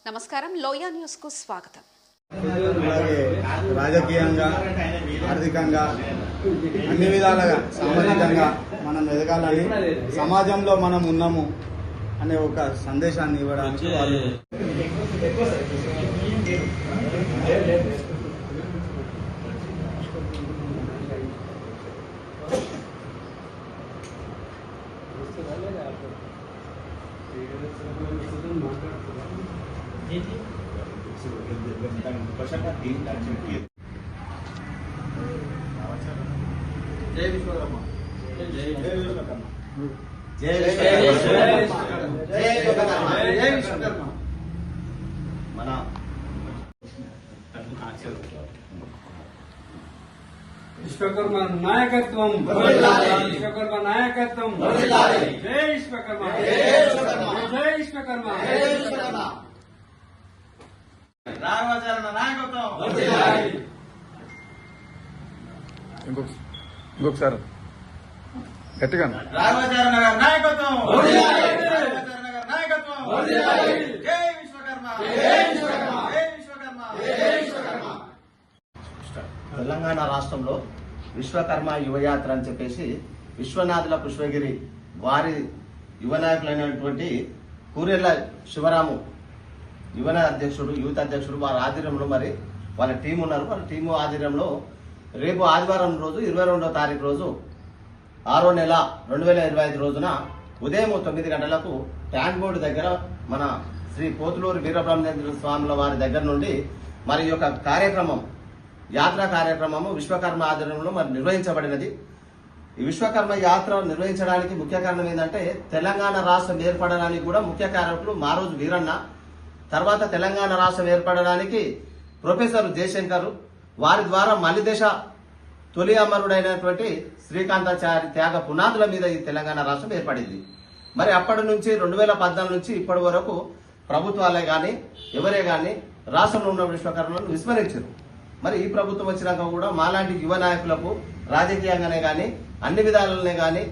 నమస్కారం, లోయా న్యూస్ కు స్వాగతం. రాజకీయంగా, ఆర్థికంగా, అన్ని విధాలుగా సామాజికంగా మనం ఎదగాలని, సమాజంలో మనం ఉన్నాము అనే ఒక సందేశాన్ని ఇవ్వడానికి వాళ్ళు జై విశ్వకర్మ, జై విశ్వకర్మ, జై విశ్వకర్మ, జై విశ్వకర్మ. మన విశ్వకర్మ నాయకత్వం, విశ్వకర్మ నాయకత్వం, జై విశ్వకర్మ, జై విశ్వకర్మ, రాఘవాచార్య నాయకత్వం. ఇంకొకసారి గట్టిగా రాఘవాచార్య గారి నాయకత్వం, రాఘవాచార్య గారి నాయకత్వం. జై విశ్వకర్మ, జై విశ్వకర్మ, జై విశ్వకర్మ, జై విశ్వకర్మ. తెలంగాణ రాష్ట్రంలో విశ్వకర్మ యువయాత్ర అని చెప్పేసి విశ్వనాథుల పుష్పగిరి వారి యువ నాయకులైనటువంటి కూరెళ్ల శివరాము యువన అధ్యక్షుడు, యూత్ అధ్యక్షుడు, వారి ఆధ్వర్యంలో మరి వాళ్ళ టీం ఉన్నారు. వాళ్ళ టీము ఆధ్వర్యంలో రేపు ఆదివారం రోజు 22వ తారీఖు రోజు 6వ నెల 2025 రోజున ఉదయం 9 గంటలకు ట్యాంక్ బోర్డు దగ్గర మన శ్రీ పోతులూరు వీరబ్రహ్మేంద్ర స్వాముల వారి దగ్గర నుండి మరి యొక్క కార్యక్రమం, యాత్రా కార్యక్రమము విశ్వకర్మ ఆధ్వర్యంలో మరి నిర్వహించబడినది. ఈ విశ్వకర్మ యాత్ర నిర్వహించడానికి ముఖ్య కారణం ఏంటంటే తెలంగాణ రాష్ట్రం ఏర్పడడానికి కూడా ముఖ్య కారకులు మారోజు వీరన్న, తర్వాత తెలంగాణ రాష్ట్రం ఏర్పడడానికి ప్రొఫెసర్ జయశంకర్, వారి ద్వారా మలిదేశ తొలి అమరుడైనటువంటి శ్రీకాంతాచారి త్యాగ పునాదుల మీద ఈ తెలంగాణ రాష్ట్రం ఏర్పడింది. మరి అప్పటి నుంచి 2014 నుంచి ఇప్పటి వరకు ప్రభుత్వాలే గాని ఎవరే గాని రాష్ట్రంలో ఉన్న విశ్వకర్మలను విస్మరించారు. మరి ఈ ప్రభుత్వం వచ్చినాక కూడా మాలాంటి యువ నాయకులకు రాజకీయంగానే గాని, అన్ని విధాలనే గాని,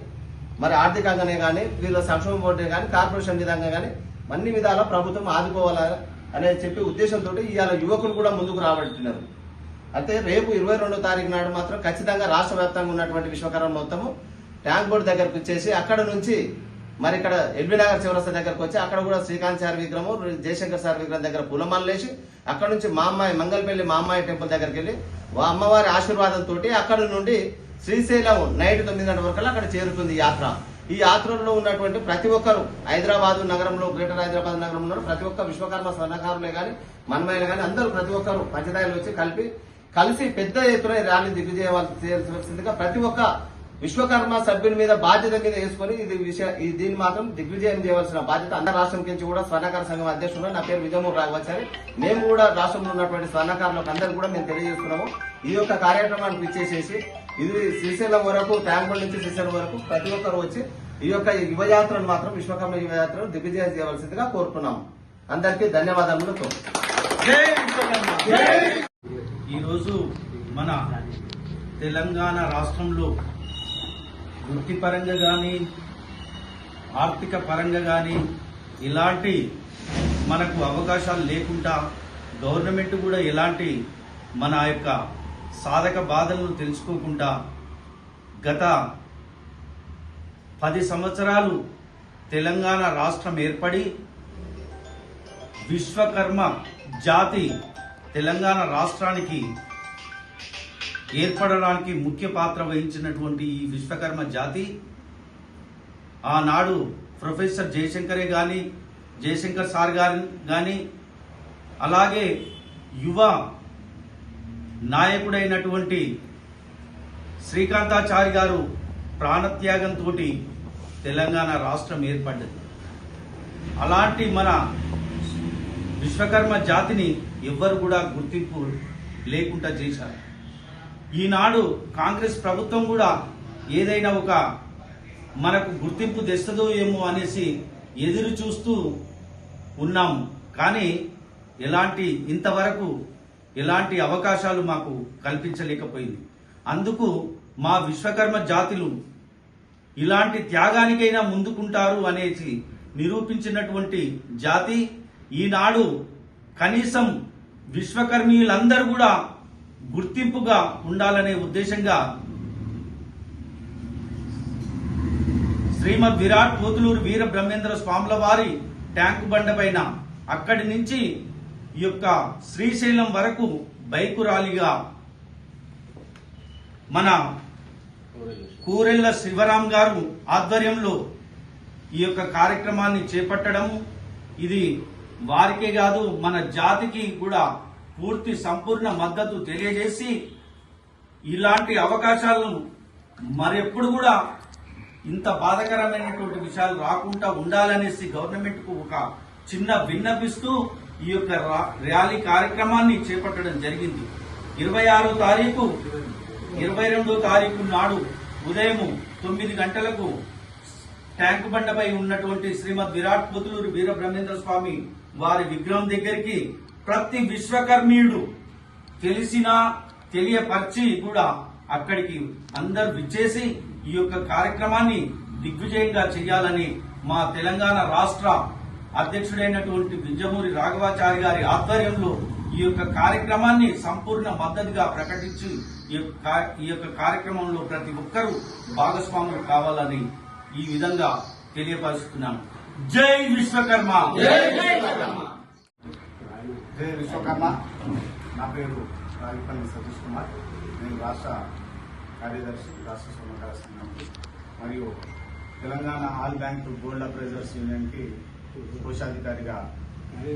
మరి ఆర్థికంగానే గాని, వీళ్ళ సంక్షేమ బోర్డునే గాని, కార్పొరేషన్ విధంగా గాని అన్ని విధాల ప్రభుత్వం ఆదుకోవాలని అనే చెప్పి ఉద్దేశంతో ఇవాళ యువకులు కూడా ముందుకు రాబడుతున్నారు. అయితే రేపు 22వ తారీఖు నాడు మాత్రం ఖచ్చితంగా రాష్ట్ర వ్యాప్తంగా ఉన్నటువంటి విశ్వకర్మ మొత్తము ట్యాంక్ బోర్డు దగ్గరకు వచ్చేసి అక్కడ నుంచి మరి ఇక్కడ ఎల్బీ నగర్ చివరస్త దగ్గరకు వచ్చి అక్కడ కూడా శ్రీకాంత్ సార్ విగ్రహం, జయశంకర్ సార్ విగ్రహం దగ్గర పూలమాలేసి అక్కడ నుంచి మా అమ్మాయి మంగళపల్లి మా అమ్మాయి టెంపుల్ దగ్గరికి వెళ్ళి అమ్మవారి ఆశీర్వాదంతో అక్కడ నుండి శ్రీశైలం నైట్ 9 గంటల వరకు అక్కడ చేరుతుంది యాత్ర. ఈ యాత్రలో ఉన్నటువంటి ప్రతి ఒక్కరు హైదరాబాద్ నగరంలో, గ్రేటర్ హైదరాబాద్ నగరంలో ప్రతి ఒక్క విశ్వకర్మ స్వర్ణకారులే గాని, మన్మయ్యలే గాని అందరూ ప్రతి ఒక్కరు పంచదాయలు వచ్చి కలిసి పెద్ద ఎత్తున ర్యాలీ దిగ్విజయవలసిందిగా ప్రతి ఒక్క విశ్వకర్మ సభ్యుల మీద బాధ్యత మీద వేసుకుని దీన్ని మాత్రం దిగ్విజయం చేయవలసిన బాధ్యత అందరి రాష్ట్రం నుంచి కూడా స్వర్ణకార సంఘం అధ్యక్షుడు నా పేరు విజయమూరు రాఘవాచారి. మేము కూడా రాష్ట్రంలో ఉన్నటువంటి స్వర్ణకారులకు అందరూ కూడా మేము తెలియజేస్తున్నాము. ఈ యొక్క కార్యక్రమాన్ని ఇచ్చేసేసి ఇది శ్రీశైలం వరకు, ట్యాంక్ నుంచి శ్రీశైలం వరకు ప్రతి ఒక్కరు వచ్చి ఈ యొక్క యువయాత్రను మాత్రం విశ్వకర్మ యువయాత్రను దిగ్విజయం చేయవలసిందిగా కోరుతున్నాము. అందరికీ ధన్యవాదములతో. ఈరోజు మన తెలంగాణ రాష్ట్రంలో వృత్తిపరంగా కానీ, ఆర్థిక పరంగా కానీ ఇలాంటి మనకు అవకాశాలు లేకుండా గవర్నమెంట్ కూడా ఎలాంటి మన యొక్క సాధక బాధలను తెలుసుకోకుండా గత 10 సంవత్సరాలు తెలంగాణ రాష్ట్రం ఏర్పడి విశ్వకర్మ జాతి తెలంగాణ రాష్ట్రానికి ఏర్పడడానికి ముఖ్య పాత్ర వహించినటువంటి ఈ విశ్వకర్మ జాతి ఆనాడు ప్రొఫెసర్ జయశంకరే గాని, జయశంకర్ సార్ గారు గాని, అలాగే యువ నాయకుడైనటువంటి శ్రీకాంతాచారి గారు ప్రాణత్యాగంతో తెలంగాణ రాష్ట్రం ఏర్పడ్డది. అలాంటి మన విశ్వకర్మ జాతిని ఎవ్వరు కూడా గుర్తింపు లేకుండా చేశారు. ఈనాడు కాంగ్రెస్ ప్రభుత్వం కూడా ఏదైనా ఒక మనకు గుర్తింపు తెస్తుందో ఏమో అనేసి ఎదురు చూస్తూ ఉన్నాము. కానీ ఎలాంటి ఇంతవరకు ఎలాంటి అవకాశాలు మాకు కల్పించలేకపోయింది. అందుకు మా విశ్వకర్మ జాతులు ఇలాంటి త్యాగానికైనా ముందుకుంటారు అనేసి నిరూపించినటువంటి జాతి. ఈనాడు కనీసం విశ్వకర్మీయులందరూ కూడా గుర్తింపుగా ఉండాలనే ఉద్దేశంగా శ్రీమద్ విరాట్ పోతులూరు వీర బ్రహ్మేంద్ర స్వాముల వారి ట్యాంకు బండ పైన అక్కడి నుంచి ఈ యొక్క శ్రీశైలం వరకు బైకు ర్యాలీగా మన కూరెళ్ల శివరాం గారు ఆధ్వర్యంలో ఈ యొక్క కార్యక్రమాన్ని చేపట్టడం, ఇది వారికే కాదు మన జాతికి కూడా పూర్తి సంపూర్ణ మద్దతు తెలియజేసి ఇలాంటి అవకాశాలను మరెప్పుడు కూడా ఇంత బాధాకరమైనటువంటి విషయాలు రాకుండా ఉండాలనేసి గవర్నమెంట్ కు ఒక చిన్న విన్నపిస్తూ ఈ యొక్క ర్యాలీ కార్యక్రమాన్ని చేపట్టడం జరిగింది. 26వ తారీఖు 22వ తారీఖు నాడు ఉదయం 9 గంటలకు ట్యాంకు బండపై ఉన్నటువంటి శ్రీమద్ విరాట్ పోతులూరు వీర బ్రహ్మేంద్ర స్వామి వారి విగ్రహం దగ్గరికి ప్రతి విశ్వకర్మీయుడు తెలిసినా తెలియపరిచి కూడా అక్కడికి అందరు విచ్చేసి ఈ యొక్క కార్యక్రమాన్ని దిగ్విజయంగా చేయాలని మా తెలంగాణ రాష్ట్ర అధ్యక్షుడైనటువంటి వింజమూరి రాఘవాచారి గారి ఆధ్వర్యంలో ఈ యొక్క కార్యక్రమాన్ని సంపూర్ణ మద్దతుగా ప్రకటించి ఈ యొక్క కార్యక్రమంలో ప్రతి ఒక్కరూ భాగస్వాములు కావాలని ఈ విధంగా తెలియపరుస్తున్నాను. జై విశ్వకర్మ. జై విశ్వకర్మ. నా పేరు రాగిపల్లి సతీష్ కుమార్. నేను రాష్ట్ర కార్యదర్శి రాష్ట్ర స్వర్ణకార సంఘంకి మరియు Telangana all bank gold appraisers యూనియన్కి కోశాధికారిగా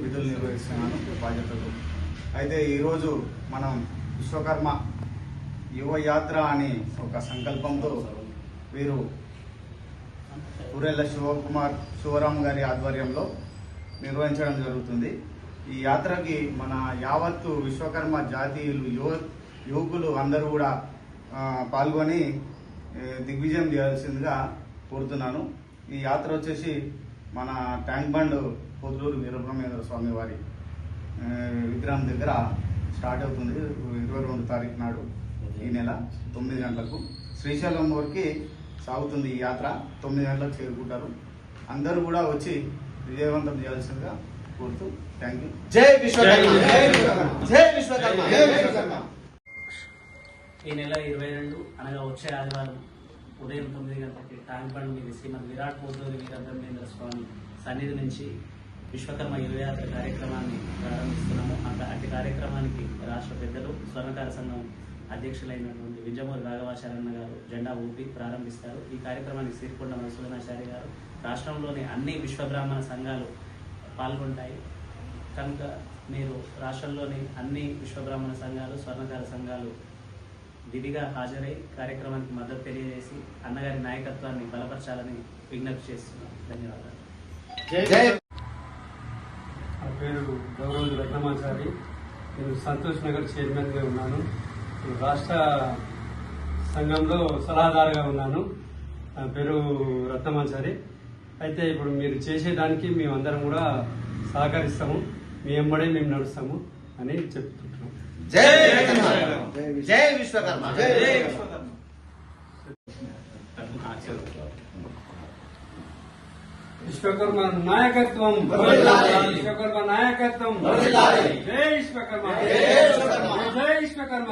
విధులు నిర్వహిస్తున్నాను బాధ్యతలు. అయితే ఈరోజు మనం విశ్వకర్మ యువ యాత్ర అని ఒక సంకల్పంతో వీరు కూరెళ్ల శివరాం గారి ఆధ్వర్యంలో నిర్వహించడం జరుగుతుంది. ఈ యాత్రకి మన యావత్తు విశ్వకర్మ జాతీయులు యువకులు అందరూ కూడా పాల్గొని దిగ్విజయం చేయాల్సిందిగా కోరుతున్నాను. ఈ యాత్ర వచ్చేసి మన ట్యాంక్ బండ్ పోతులూరు వీరబ్రహ్మేంద్ర స్వామి వారి విగ్రహం దగ్గర స్టార్ట్ అవుతుంది. 22వ తారీఖు నాడు ఈ నెల 9 గంటలకు శ్రీశైలం వరకు సాగుతుంది. ఈ యాత్ర 9 గంటలకు చేరుకుంటారు. అందరూ కూడా వచ్చి విజయవంతం చేయాల్సిందిగా కోరుతూ థ్యాంక్ యూ. జై విశ్వకర్మ. జై విశ్వకర్మ. జై విశ్వకర్మ. ఈ నెల 22 అనగా వచ్చే ఆదివారం ఉదయం 9 గంటలకి ట్యాంక్ బండ్ మీద శ్రీమద్ విరాట్ పోతులూరు వీర బ్రహ్మేంద్ర స్వామి సన్నిధి నుంచి విశ్వకర్మ యువయాత్ర కార్యక్రమాన్ని ప్రారంభిస్తున్నాము. అట్టి కార్యక్రమానికి రాష్ట్ర పెద్దలు స్వర్ణకార సంఘం అధ్యక్షులైనటువంటి వింజమూరి రాఘవాచార్య గారు జెండా ఊపి ప్రారంభిస్తారు. ఈ కార్యక్రమానికి సిరికొండ మధుసూదనాచారి గారు రాష్ట్రంలోని అన్ని విశ్వబ్రాహ్మణ సంఘాలు పాల్గొంటాయి కనుక మీరు రాష్ట్రంలోని అన్ని విశ్వబ్రాహ్మణ సంఘాలు స్వర్ణకార సంఘాలు విధిగా హాజరై కార్యక్రమానికి మద్దతు తెలియజేసి అన్నగారి నాయకత్వాన్ని బలపరచాలని విజ్ఞప్తి చేస్తున్నాం. ధన్యవాదాలు. నా పేరు గౌరవ్ రత్నమాచారి. నేను సంతోష్ నగర్ చైర్మన్గా ఉన్నాను. రాష్ట్ర సంఘంలో సలహాదారుగా ఉన్నాను. నా పేరు రత్నమాచారి. అయితే ఇప్పుడు మీరు చేసేదానికి మేమందరం కూడా సహకరిస్తాము, మీ వెంబడే మేము నడుస్తాము అని చెప్తుంటున్నాం. జై విశ్వకర్మ. జై విశ్వకర్మ. జై విశ్వకర్మ. విశ్వకర్మ నాయకత్వం. విశ్వకర్మ నాయకత్వం. జై విశ్వకర్మ. జై విశ్వకర్మ.